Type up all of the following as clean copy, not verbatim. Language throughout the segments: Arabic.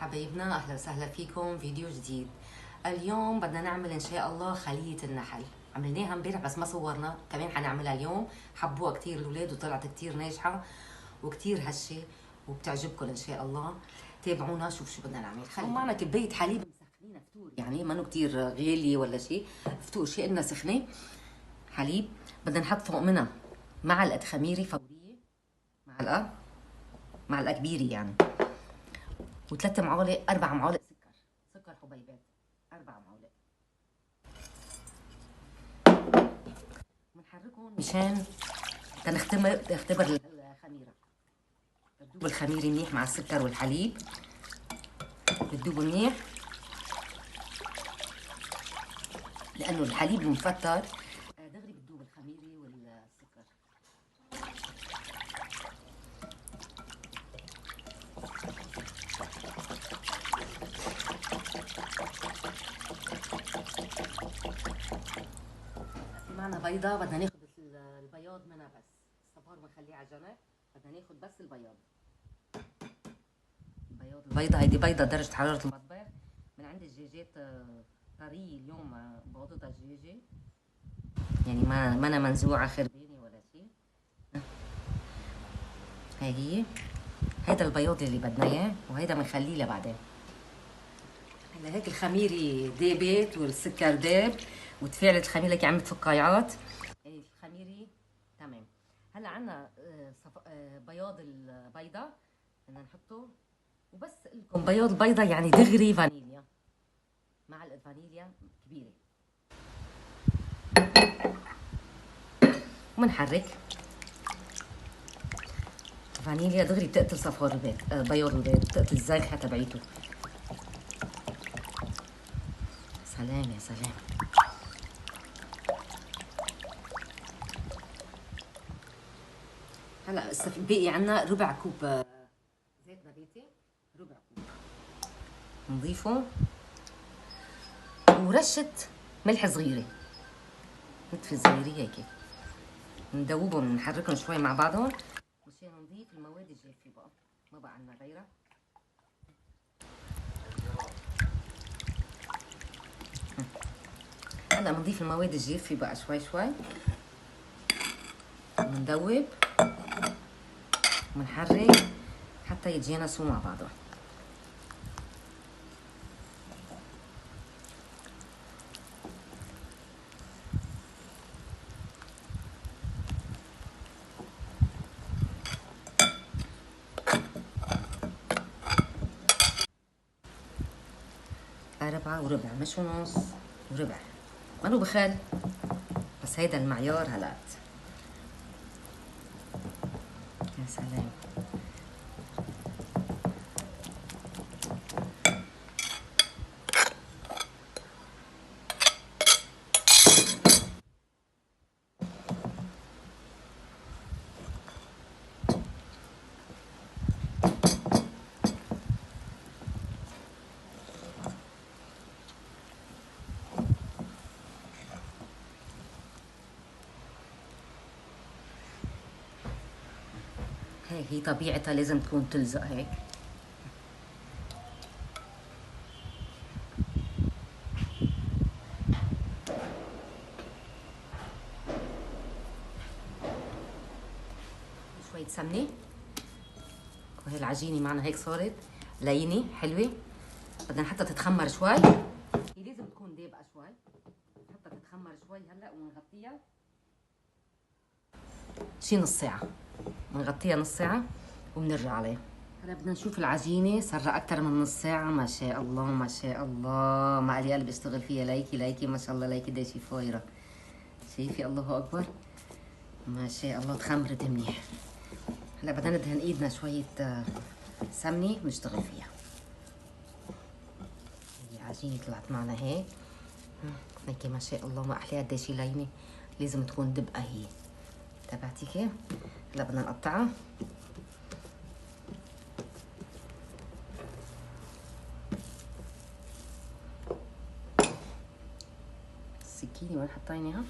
حبايبنا، اهلا وسهلا فيكم فيديو جديد. اليوم بدنا نعمل ان شاء الله خلية النحل. عملناها امبارح بس ما صورنا، كمان حنعملها اليوم. حبوها كتير الاولاد وطلعت كتير ناجحة وكتير هشة وبتعجبكم ان شاء الله. تابعونا شوف شو بدنا نعمل. خلينا معنا كباية حليب مسخنينها فطور، يعني ما كتير غالية ولا شيء، فطور شيء إلنا سخنة حليب. بدنا نحط فوق منها معلقة خميرة فورية، معلقة كبيرة يعني، وثلاث معالق 4 معالق سكر حبيبات، 4 معالق. بنحركهم مشان تختبر الخميرة. بتدوب الخميرة منيح مع السكر والحليب، بتدوب منيح لأنه الحليب المفتر دغري بتدوب الخميرة والسكر. في معنا بيضة، بدنا ناخد البياض منها بس، الصفار بنخليه على جنب، بدنا ناخد بس البياض. البيضة هيدي بيضة درجة حرارة المطبخ من عند الدجاجات طرية. اليوم بوضتها دجاجة، يعني ما أنا منزوعة خربانة ولا شيء. هي هيدا البياض اللي بدنا اياه، وهيدا بنخليه لبعدين. هلا هيك الخميرة دابت والسكر داب وتفاعلت الخميرة لك عملت فقاعات. الخميرة تمام. هلا عنا بياض البيضة بدنا نحطه، وبس لكم بياض البيضة يعني دغري فانيليا، معلقة فانيليا كبيرة، ومنحرك. فانيليا دغري بتقتل صفار البيض، بياض البيض بتقتل الزرخة تبعيته. سلام يا سلام. هلا باقي عنا ربع كوب زيت نباتي، ربع كوب نضيفه، ورشة ملح صغيرة، نتفة صغيرة هيك. ندوبهم نحركهم شوي مع بعضهم مشان نضيف المواد الجافة بقى، ما بقى عنا غيرها. هلا بنضيف المواد الجافة بقى شوي شوي، وندوب ونحرك حتى يتجانسوا مع بعضهم. أربعة وربع، مش ونص، وربع، مانو بخل، بس هيدا المعيار. هلأت يا سلام. هي طبيعتها لازم تكون تلزق هيك. شوية سمنة، وهي العجينة معنا هيك صارت لينة حلوة. بدنا نحطها تتخمر شوي، هي لازم تكون دافئة شوي، نحطها تتخمر شوي هلا ونغطيها شي نص ساعة. بنغطيها نص ساعة وبنرجع عليها. هلا بدنا نشوف العجينة، صار لها أكتر من نص ساعة. ما شاء الله ما شاء الله، ما قلي قلب اشتغل فيها. ليكي ليكي ما شاء الله، ليكي دايشي فايرة. شايفي؟ الله أكبر ما شاء الله، تخمرت منيح. هلا بدنا ندهن ايدنا شوية سمنة ونشتغل فيها. هي عجينة طلعت معنا هيك هيك ما شاء الله، ما أحلاها قديش لينة. لازم تكون دبقة هي تبعتي كيف. هلا بدنا نقطعها. السكينة وين حطيناها؟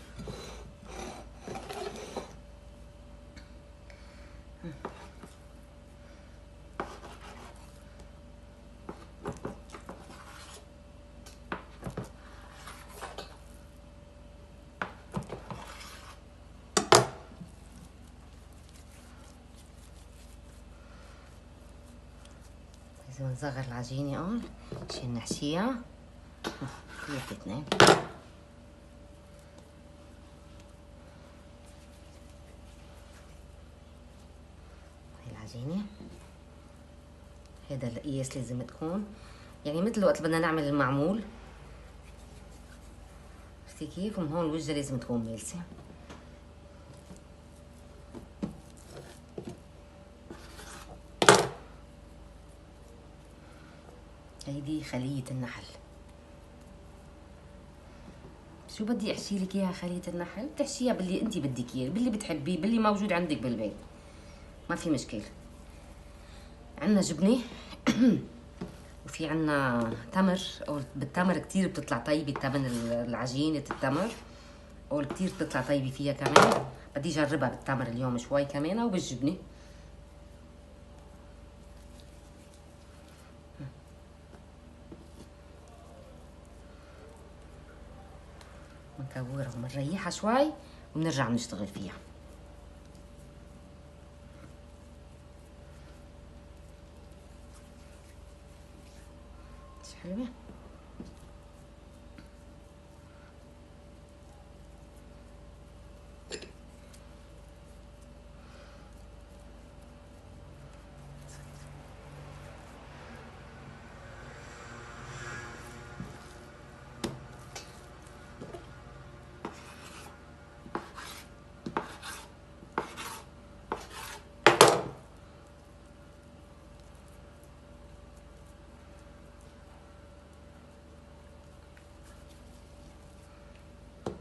لازم نصغر العجينة عشان نحشيها. في وحدة اثنين. هاي العجينة، هذا القياس لازم تكون يعني مثل وقت بدنا نعمل المعمول، عرفتي كيف؟ ومن هون الوجه لازم تكون مالسة. هيدي خلية النحل. شو بدي احشي لك اياها خلية النحل؟ بتحشيها باللي انت بدك اياه، باللي بتحبيه، باللي موجود عندك بالبيت، ما في مشكلة. عندنا جبنة وفي عنا تمر، او بالتمر كتير بتطلع طيبة، التمر العجينة التمر او كتير بتطلع طيبة فيها كمان. بدي اجربها بالتمر اليوم شوي كمان او بالجبنة. بنكورها وبنريحها شوي وبنرجع بنشتغل فيها. مش حلوة؟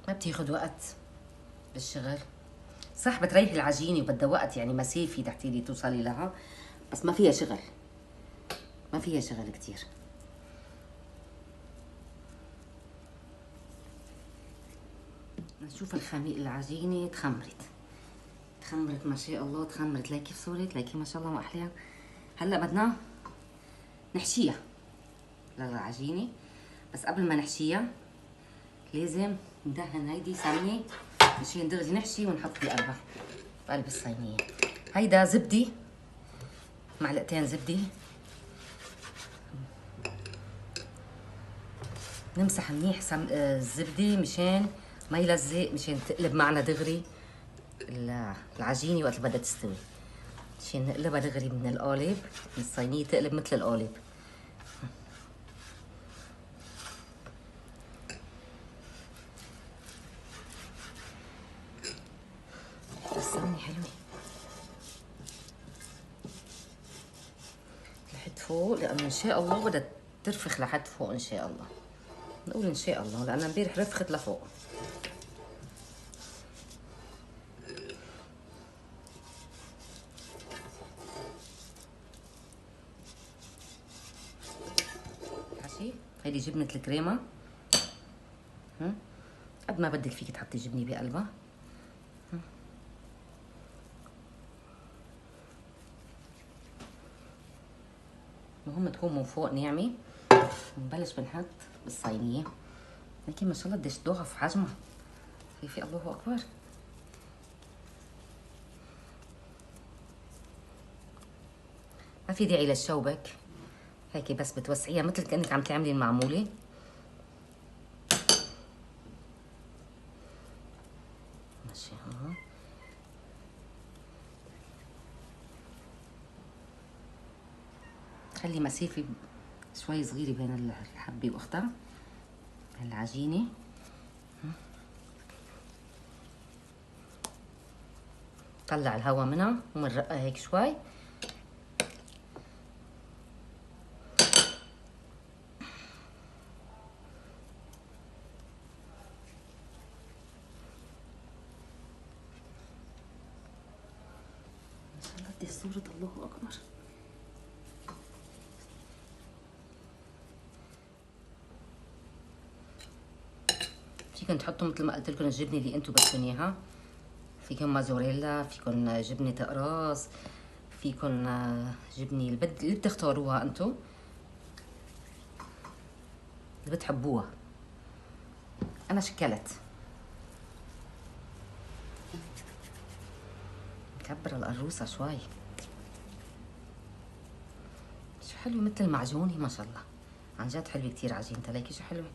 ما بتاخد وقت بالشغل، صح بتريحي العجينة وبدها وقت يعني مسافة تحتي لي توصلي لها، بس ما فيها شغل، ما فيها شغل كتير. نشوف العجينة تخمرت ما شاء الله، تخمرت. لايكي في صورة، لايكي ما شاء الله ما أحلاها. هلا بدنا نحشيها للعجينة، بس قبل ما نحشيها لازم ندهن هيدي سمنة مشان دغري نحشي ونحط بقلبها، بقلب الصينية. هيدا زبدة، معلقتين زبدة. نمسح منيح الزبدة مشان ما يلزق، مشان تقلب معنا دغري العجينة وقت اللي بدها تستوي، مشان نقلبها دغري من القالب، من الصينية تقلب مثل القالب. السمنة حلوة لحد فوق، لأنه إن شاء الله بدها ترفخ لحد فوق إن شاء الله. نقول إن شاء الله لأن امبارح رفخت لفوق. ماشي، هيدي جبنة الكريمة. قد ما بدك فيك تحطي جبنة بقلبها. المهم تكون من فوق ناعمة. ونبلش بنحط بالصينية. لكن ما شاء الله قديش ضعف حجمها، في الله أكبر. ما في داعي للشوبك، هيك بس بتوسعيها مثل كأنك عم تعملي المعمولة. ماشي ها، خلي مسافة شوي صغيرة بين الحبة واختها، بين العجينة. طلع الهواء منها ومنرقها هيك شوي. بدي صورة الله أكبر. فيكن تحطوا مثل ما قلت لكم الجبنة اللي انتم بدكم اياها، فيكن مازوريلا، فيكن جبنة قراص، فيكن جبنة اللي بتختاروها انتم، اللي بتحبوها. انا شكلت مكبرة القروصة شوي. مش حلوة مثل المعجون ما شاء الله، عن جد حلوة كتير عجينتها، ليكي شو حلوة.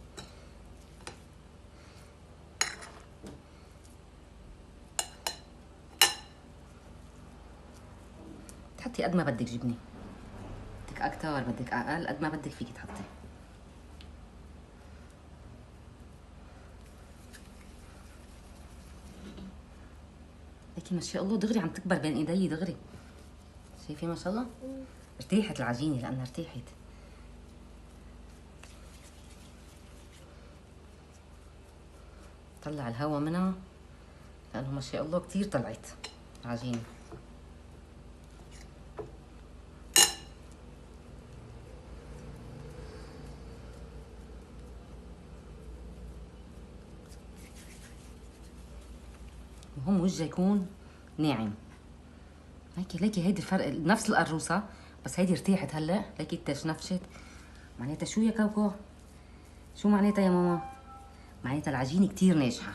تحطي قد ما بدك جبنة، بدك أكتر بدك أقل، قد ما بدك فيكي تحطي. ليكي ما شاء الله دغري عم تكبر بين ايدي دغري، شايفة ما شاء الله. ارتاحت العجينة لأنها ارتاحت. طلع الهواء منها لأنه ما شاء الله كتير طلعت العجينة. المهم وجهها يكون ناعم. ليكي هيدي الفرق، نفس القروصة بس هيدي ارتاحت هلا، ليكي تشنفشت. معناتها شو يا كوكو؟ شو معناتها يا ماما؟ معناتها العجينة كتير ناجحة.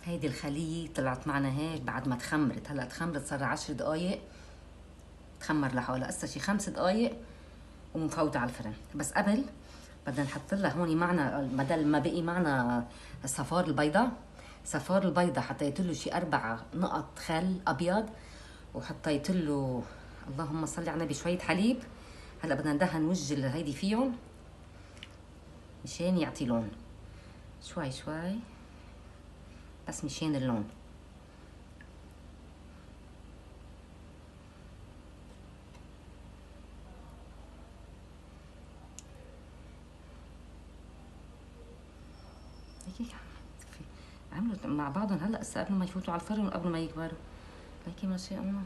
هيدي الخلية طلعت معنا هيك بعد ما تخمرت، هلا تخمرت صار 10 دقايق تخمر لحالها، هسه شي 5 دقايق ومفوتة على الفرن. بس قبل بدنا نحط لها هون معنا، بدل ما بقي معنا صفار البيضة، صفار البيضة حطيت له شي 4 نقط خل ابيض، وحطيت له اللهم صل على النبي شوية حليب. هلا بدنا ندهن وجه هيدي فيهم مشان يعطي لون، شوي شوي بس مشان اللون. هيك عملوا مع بعضهم هلا هسه قبل ما يفوتوا على الفرن وقبل ما يكبروا. ليكي ما شاء الله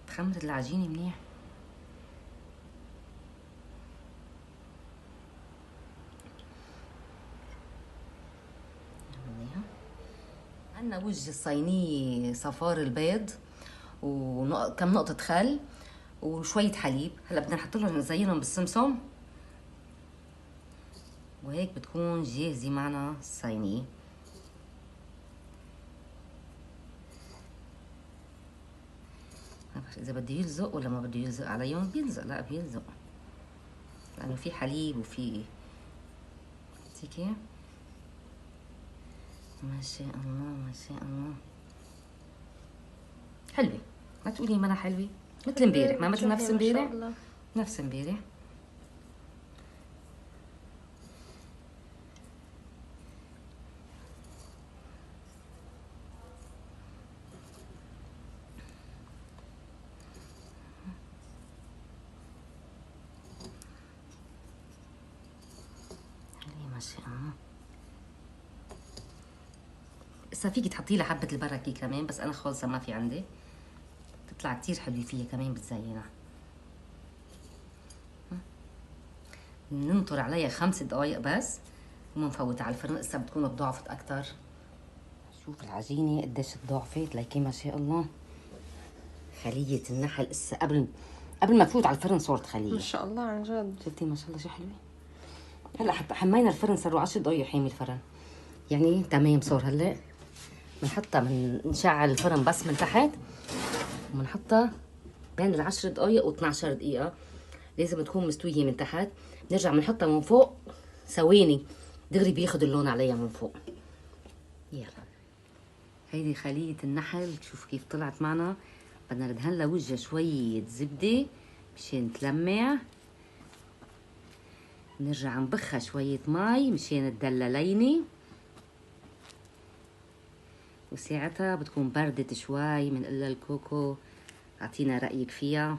تخمرت العجينة منيح. عندنا وجه الصينية صفار البيض وكم نقطة خل وشوية حليب. هلا بدنا نحط لهم نزينهم بالسمسم، وهيك بتكون جاهزة معنا الصينية. إذا بده يلزق ولا ما بده يلزق عليهم بيلزق، لا بيلزق لأنه في حليب وفي كيف. ما شاء الله ما شاء الله حلوة، ما تقولي ما أنا حلوة مثل امبارح، ما مثل نفس امبارح، نفس امبارح. ما شاء الله. هسا فيكي تحطي لها حبة البركة كمان، بس أنا خالصة ما في عندي، بتطلع كتير حلوة فيها كمان بتزينها. ننطر عليها 5 دقايق بس ومنفوتها على الفرن. هسا بتكون تضاعفت أكتر. شوف العجينة قديش تضاعفت، ليكي ما شاء الله. خلية النحل هسا قبل ما تفوت على الفرن صارت خلية ما شاء الله عن جد. شفتي ما شاء الله شو حلوة. هلا حمينا الفرن صاروا 10 دقايق حامي الفرن، يعني تمام صار. هلا بنحطها نشعل الفرن بس من تحت وبنحطها بين ال10 دقايق و12 دقيقة، لازم تكون مستوية من تحت. نرجع بنحطها من فوق ثواني دغري بياخد اللون عليها من فوق. يلا هيدي خلية النحل، شوف كيف طلعت معنا. بدنا ندهن لها وجهها شوية زبدة مشان تلمع، نرجع نبخها شوية مي مشان تدلى وساعتها بتكون بردت شوي. بنقول لها الكوكو اعطينا رأيك فيها.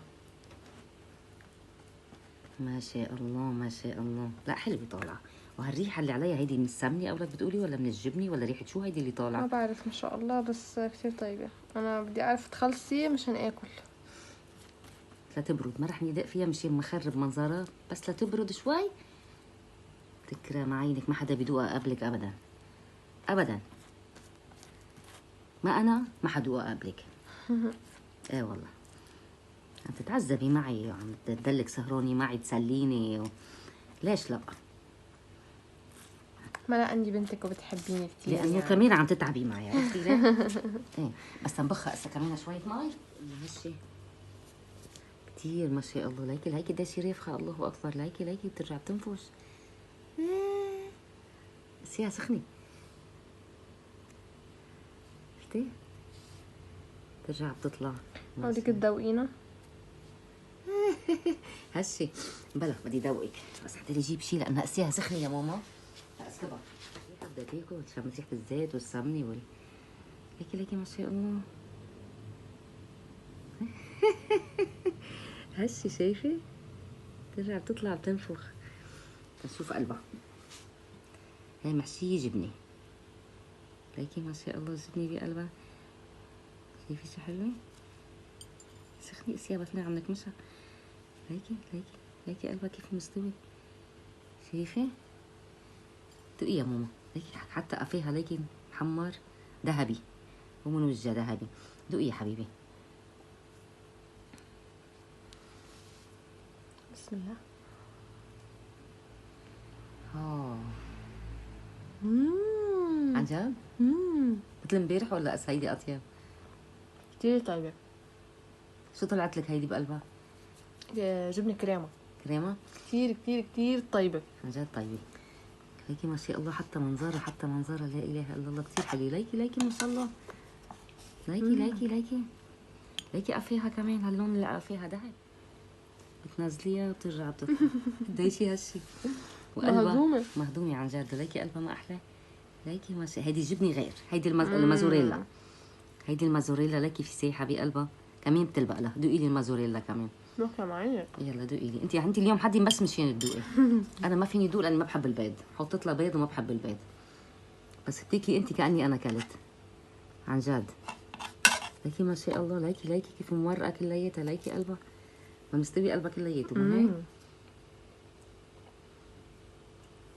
ما شاء الله ما شاء الله، لا حلوة طالعة. وهالريحة اللي عليها هيدي من السمنة أولك بتقولي ولا من الجبنة ولا ريحة شو هيدي اللي طالعة؟ ما بعرف ما شاء الله، بس كتير طيبة. أنا بدي أعرف تخلصي مشان آكل. لتبرد، ما رح ندق فيها مشان مخرب منظرها، بس لتبرد شوي. تكرم عينك، ما حدا بيدوقها قبلك أبدا أبدا. ما أنا ما حدوقها قبلك. إيه والله عم تتعذبي معي وعم تدلك سهراني معي تسليني ليش لا؟ ما لا اني بنتك وبتحبيني كثير لانه يعني. كمان عم تتعبي معي، عرفتي ليه؟ ايه بس تنبخها هسه كمان شويه مي هالشي كثير ما شاء الله. ليكي ليكي قديش رافخه، الله اكبر. ليكي ليكي بترجع بتنفش. بس يا سخنه، شفتي؟ بترجع بتطلع. ما بدك تذوقينا؟ هالشي بلا بدي ذوقك، بس حتى لي جيب شيء لانها قسيها سخنه يا ماما. اسكبها ريحه بدها تاكل، تشم ريحه الزيت والسمنه ليكي ليكي ما شاء الله. هالشي شايفه؟ بترجع بتطلع بتنفخ. نشوف قلبها، هي محشيه جبنه. ليكي ما شاء الله الجبنه بقلبها، شايفه شو حلوه؟ سخنه قسيها بس عم نكمشها. ليكي ليكي ليكي قلبها كيف مستوي، شايفه؟ دوقي يا ماما. ليكي حتى قفاها ليكي محمر ذهبي ومن وجهها ذهبي. دوقي يا حبيبي. بسم الله. عن جد؟ مثل امبارح ولا هيدي اطيب؟ كثير طيبة. شو طلعت لك هيدي بقلبها؟ جبنة كريمة. كريمة؟ كثير كثير كثير طيبة. عن جد طيبة. ليكي ما شاء الله، حتى منظرها لا اله الا الله كثير حلو. ليكي ليكي ما شاء الله. ليكي قفاها كمان هاللون اللي قفاها ذهب. بتنزليها وبترجع بتطلع. قديش هالشي. وقلبها مهضومة عن جد. ليكي قلبها ما احلى. ليكي ما شاء. هيدي جبنة غير، هيدي المازوريلا. هيدي المازوريلا ليكي في سايحة بقلبها كمان بتلبق لها. دوقي لي المازوريلا كمان. نوكا معي. يلا دوقي لي انت اليوم حدي بس مش فيني تدوقي. انا ما فيني ادوق لاني ما بحب البيض، حطيت لها بيض وما بحب البيض. بس بتاكلي انت كاني انا كلت عن جد. ليكي ما شاء الله. ليكي كيف مورقه كلياتها. ليكي قلبها ما مستوي قلبها كلياته ما هيك.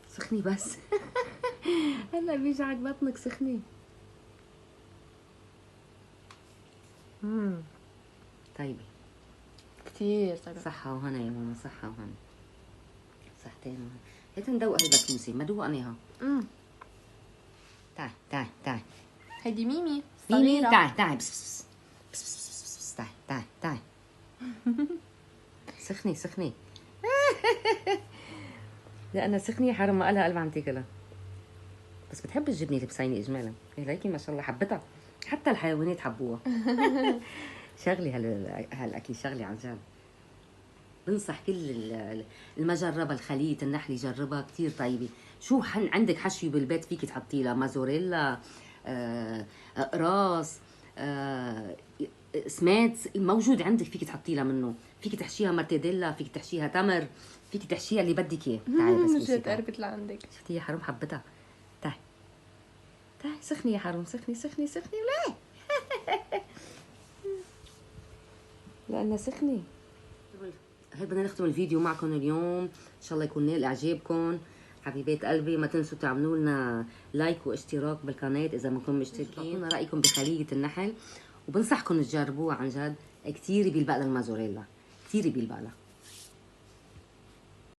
سخني بس. هلا بيجعك بطنك سخني. طيبه كثير طيبة. صحة وهنا يا ماما، صحة وهنا. صحتين وهنا. هات ندوق هالبسبوسة، ما دوقناها. تعي. هيدي ميمي. ميمي تعي بس تعي. سخنة. لأنها سخنة حرام ما قالها قلب عم تاكلها. بس بتحب الجبنة البسينة إجمالا. ليكي ما شاء الله حبتها، حتى الحيوانات حبوها. شغلي هالأكل شغلي عن جد. بنصح كل اللي جربها الخلية النحل يجربها، كتير طيبة. شو عندك حشوي بالبيت فيك تحطي لها مازوريلا، قراص، سمات، الموجود عندك فيك تحطي لها منه. فيك تحشيها مرتديلا، فيك تحشيها تمر، فيك تحشيها اللي بدك اياه. تعالي بس مش قربت لعندك. شفتي يا حرام حبتها. تعي سخني يا حرام، سخني ليه؟ لأنها سخنة. هيك بدنا نختم الفيديو معكم اليوم، ان شاء الله يكون نال اعجابكم حبيبات قلبي. ما تنسوا تعملوا لنا لايك واشتراك بالقناه اذا ما كنتم مشتركين. اعطونا رايكم بخليه النحل، وبنصحكم تجربوها عن جد. كثير بيلبق لها المازوريلا، كثير بيلبق لها.